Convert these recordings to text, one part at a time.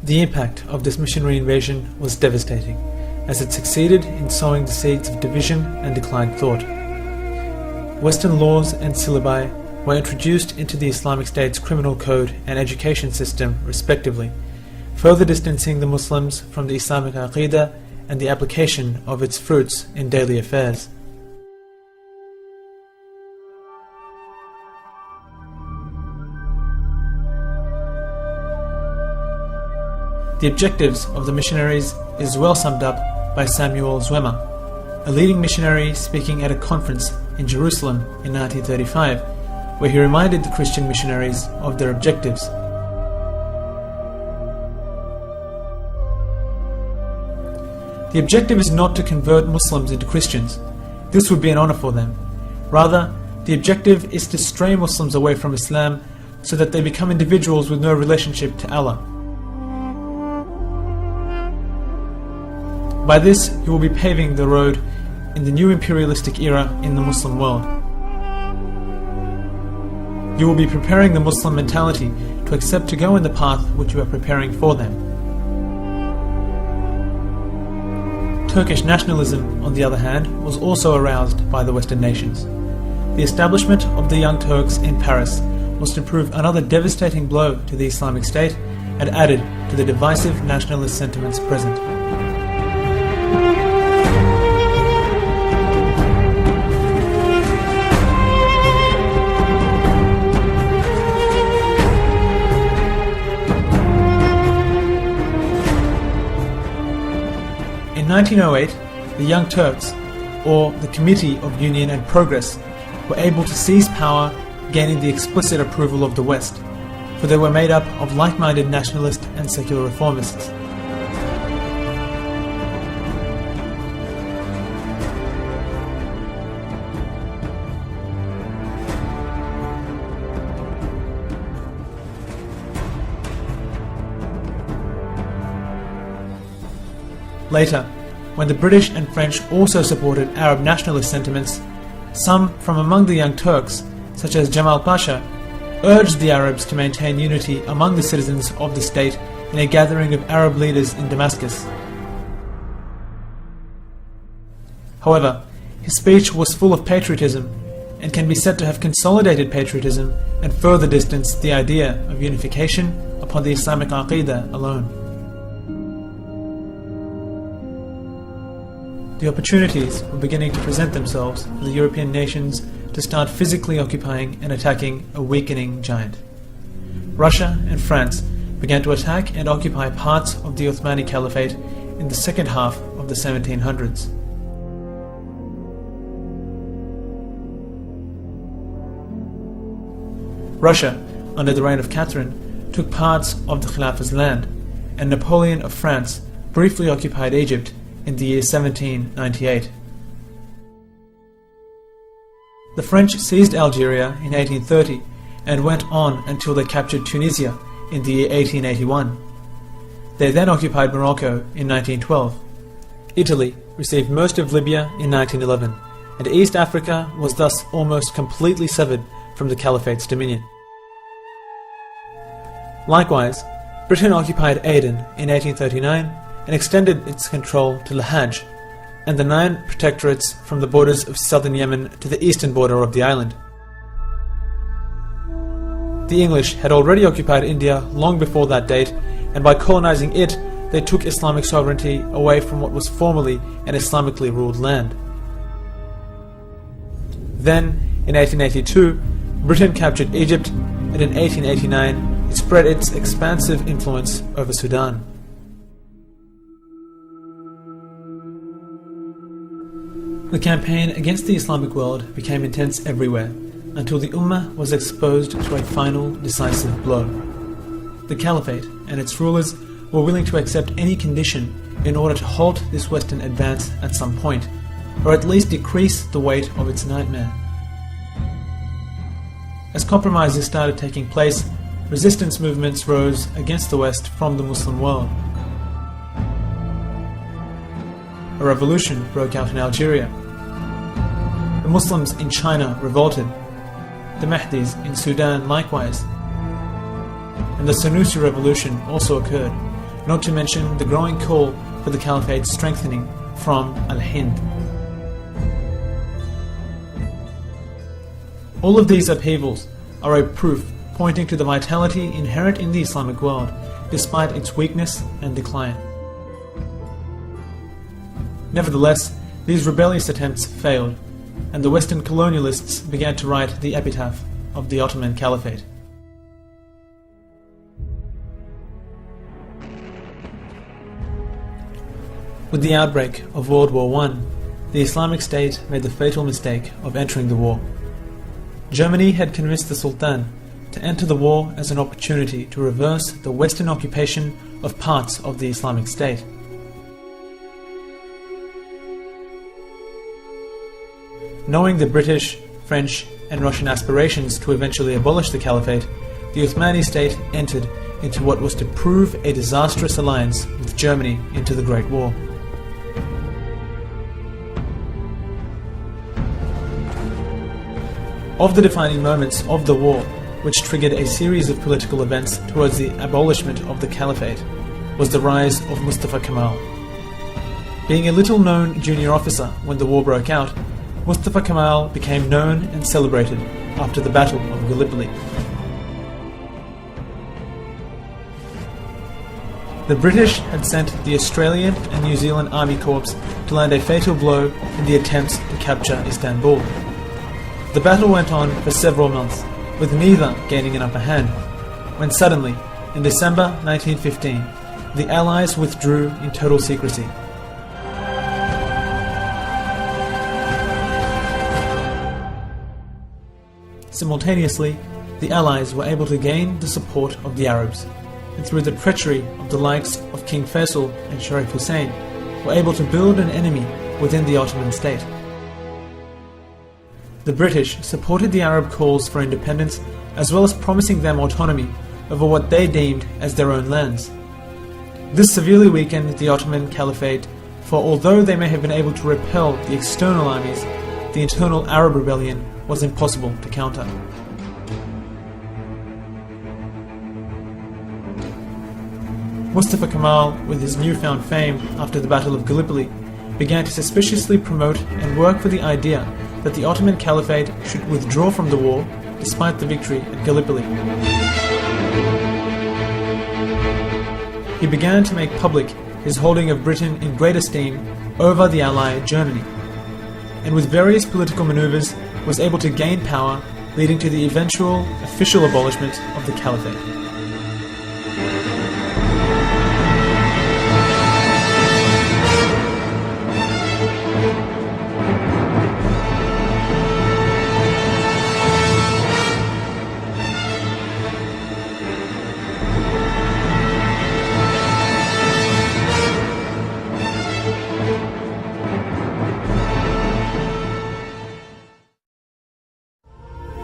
The impact of this missionary invasion was devastating, as it succeeded in sowing the seeds of division and declined thought. Western laws and syllabi were introduced into the Islamic State's criminal code and education system respectively, further distancing the Muslims from the Islamic Aqidah and the application of its fruits in daily affairs. The objectives of the missionaries is well summed up by Samuel Zwemer, a leading missionary speaking at a conference in Jerusalem in 1935, where he reminded the Christian missionaries of their objectives. The objective is not to convert Muslims into Christians. This would be an honor for them. Rather, the objective is to stray Muslims away from Islam so that they become individuals with no relationship to Allah. By this, you will be paving the road in the new imperialistic era in the Muslim world. You will be preparing the Muslim mentality to accept to go in the path which you are preparing for them. Turkish nationalism, on the other hand, was also aroused by the Western nations. The establishment of the Young Turks in Paris was to prove another devastating blow to the Islamic State and added to the divisive nationalist sentiments present. In 1908, the Young Turks, or the Committee of Union and Progress, were able to seize power, gaining the explicit approval of the West, for they were made up of like-minded nationalist and secular reformists. Later, when the British and French also supported Arab nationalist sentiments, some from among the Young Turks, such as Jamal Pasha, urged the Arabs to maintain unity among the citizens of the state in a gathering of Arab leaders in Damascus. However, his speech was full of patriotism and can be said to have consolidated patriotism and further distanced the idea of unification upon the Islamic Aqidah alone. The opportunities were beginning to present themselves for the European nations to start physically occupying and attacking a weakening giant. Russia and France began to attack and occupy parts of the Ottoman Caliphate in the second half of the 1700s. Russia, under the reign of Catherine, took parts of the Khilafah's land, and Napoleon of France briefly occupied Egypt in the year 1798. The French seized Algeria in 1830 and went on until they captured Tunisia in the year 1881. They then occupied Morocco in 1912. Italy received most of Libya in 1911, and East Africa was thus almost completely severed from the Caliphate's dominion. Likewise, Britain occupied Aden in 1839 and extended its control to Lahaj and the 9 protectorates from the borders of southern Yemen to the eastern border of the island. The English had already occupied India long before that date, and by colonizing it, they took Islamic sovereignty away from what was formerly an Islamically ruled land. Then, in 1882, Britain captured Egypt, and in 1889, it spread its expansive influence over Sudan. The campaign against the Islamic world became intense everywhere, until the Ummah was exposed to a final, decisive blow. The Caliphate and its rulers were willing to accept any condition in order to halt this Western advance at some point, or at least decrease the weight of its nightmare. As compromises started taking place, resistance movements rose against the West from the Muslim world. A revolution broke out in Algeria. The Muslims in China revolted. The Mahdis in Sudan likewise. And the Senussi revolution also occurred, not to mention the growing call for the Caliphate's strengthening from Al-Hind. All of these upheavals are a proof pointing to the vitality inherent in the Islamic world, despite its weakness and decline. Nevertheless, these rebellious attempts failed, and the Western colonialists began to write the epitaph of the Ottoman Caliphate. With the outbreak of World War I, the Islamic State made the fatal mistake of entering the war. Germany had convinced the Sultan to enter the war as an opportunity to reverse the Western occupation of parts of the Islamic State. Knowing the British, French, and Russian aspirations to eventually abolish the Caliphate, the Uthmani state entered into what was to prove a disastrous alliance with Germany into the Great War. Of the defining moments of the war, which triggered a series of political events towards the abolishment of the Caliphate, was the rise of Mustafa Kemal. Being a little-known junior officer when the war broke out, Mustafa Kemal became known and celebrated after the Battle of Gallipoli. The British had sent the Australian and New Zealand Army Corps to land a fatal blow in the attempts to capture Istanbul. The battle went on for several months, with neither gaining an upper hand, when suddenly, in December 1915, the Allies withdrew in total secrecy. Simultaneously, the Allies were able to gain the support of the Arabs, and through the treachery of the likes of King Faisal and Sharif Hussein, were able to build an enemy within the Ottoman state. The British supported the Arab calls for independence, as well as promising them autonomy over what they deemed as their own lands. This severely weakened the Ottoman Caliphate, for although they may have been able to repel the external armies, the internal Arab rebellion was impossible to counter. Mustafa Kemal, with his newfound fame after the Battle of Gallipoli, began to suspiciously promote and work for the idea that the Ottoman Caliphate should withdraw from the war despite the victory at Gallipoli. He began to make public his holding of Britain in great esteem over the ally Germany, and with various political maneuvers was able to gain power, leading to the eventual official abolishment of the Caliphate.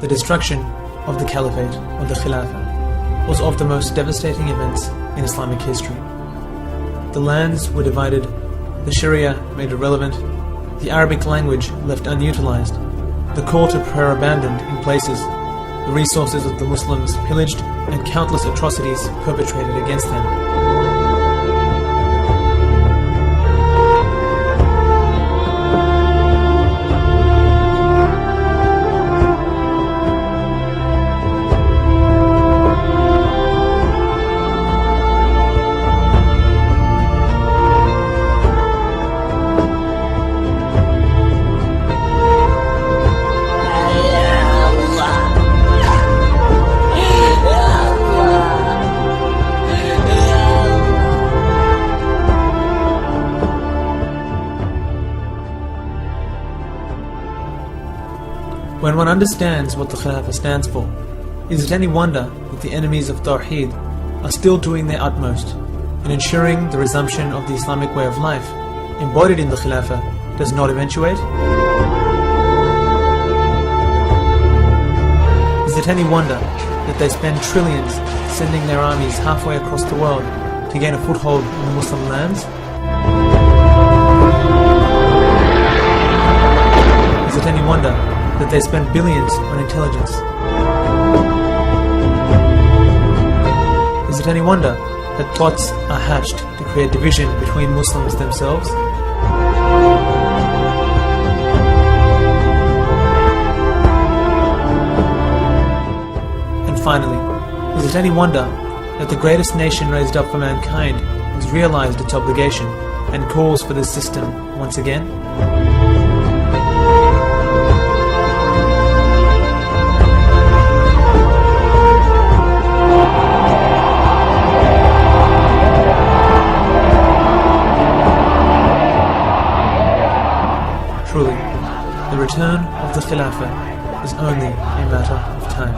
The destruction of the Caliphate, or the Khilafah, was of the most devastating events in Islamic history. The lands were divided, the Sharia made irrelevant, the Arabic language left unutilized, the call to prayer abandoned in places, the resources of the Muslims pillaged, and countless atrocities perpetrated against them. When one understands what the Khilafah stands for, is it any wonder that the enemies of Tawheed are still doing their utmost in ensuring the resumption of the Islamic way of life embodied in the Khilafah does not eventuate? Is it any wonder that they spend trillions sending their armies halfway across the world to gain a foothold in the Muslim lands? Is it any wonder that they spend billions on intelligence? Is it any wonder that plots are hatched to create division between Muslims themselves? And finally, is it any wonder that the greatest nation raised up for mankind has realized its obligation and calls for this system once again? Truly, the return of the Khilafah is only a matter of time.